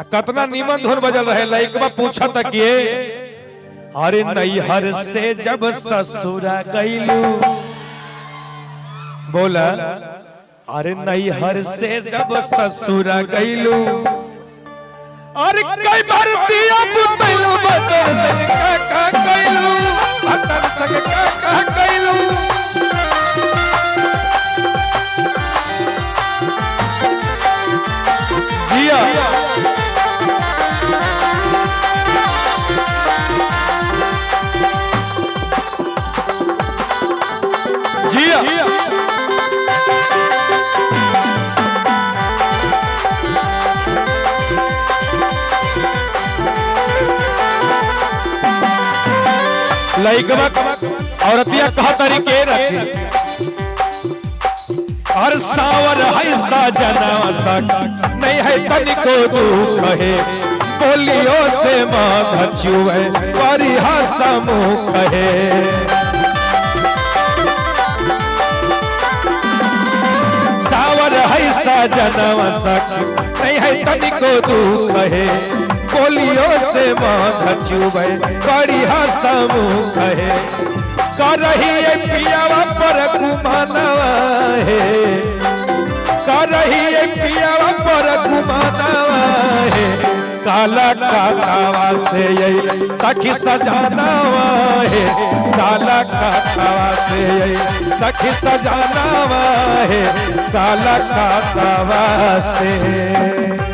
कतना नीमन धुन बजल रहे। लइकवा पूछा तक ये अरे नैहर से जब ससुरा गईलू, बोला अरे नैहर से जब ससुरा गईलू, अरे कई बार दिया पुतलू बदन का गईलू, बदन तक का गईलू। जिया जिया लइकवा औरतिया कहा तरीके रखे और सावर है साजना सका नहीं है तनिको दुख है, बोलियो से माँ छुए परी हसमुख है। सावर है साजना सका नहीं है तनिको दुख है, बोलियो से माँ छुए परी हसमुख है। कर रही है पियावा पर घुमानवा है, कर रही है पियावा पर घुमानवा है। काला काकावा से यही सखी सजानावा है, काला काकावा से यही सखी सजानावा है, काला काकावा से।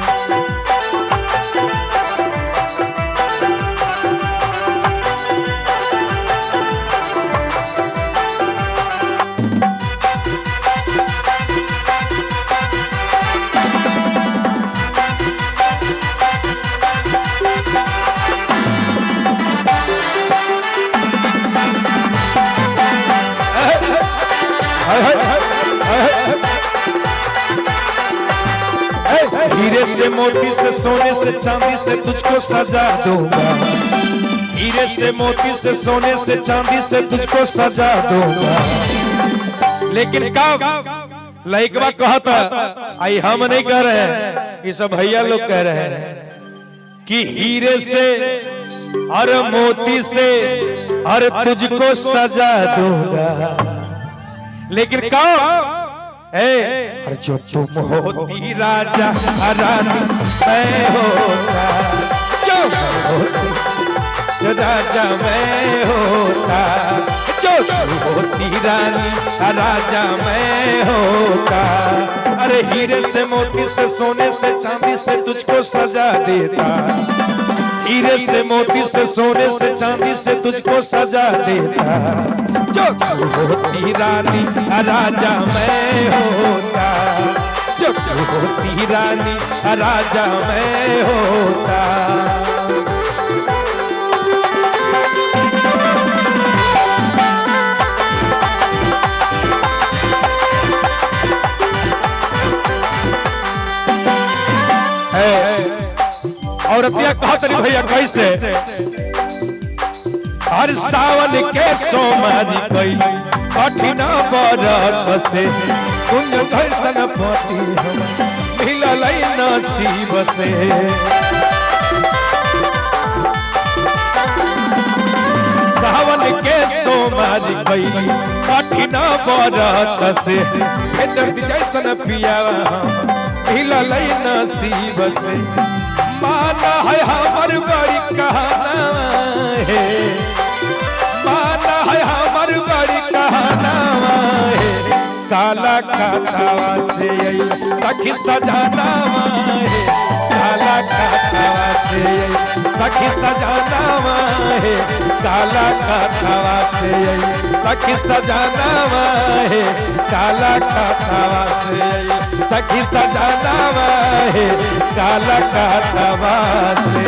हीरे से मोती से सोने से चांदी से तुझको सजा दूंगा, हीरे से मोती से सोने से चांदी से तुझको सजा दूंगा। लेकिन कब लइकवा कहता आई हम नहीं कह रहे हैं, ये सब भैया लोग कह रहे हैं कि हीरे से और मोती से और तुझको सजा दूंगा। लेकिन कब अरे जो तुम होती राजा रानी मैं होता, जो राजा मैं होता, जो होती रानी राजा मैं होता। अरे हीरे से मोती से सोने से चांदी से तुझको सजा देता, हीरे से मोती से सोने से चांदी से तुझको सजा देता। जो होती रानी राजा मैं होता, जो होती रानी राजा मैं होता। औरतिया कहा तरी भैया कैसे हर सावन के सोमारी कई कठिन बरत से कुंज घर्षण पति हम मिलल नसीब से। सावन के सोमारी कई कठिन बरत से जैसन पिया मिलल नसीब से। माना है हमर बड़ी कहाना है, माना है हमर बड़ी कहाना है। काला काकावा से यही सखी सजानावा है, काला काकावा से यही सखी सजानावा है, काला काकावा से यही सखी सजानावा है, काला काकावा से यही सखी सजानावा है, काला काकावा से।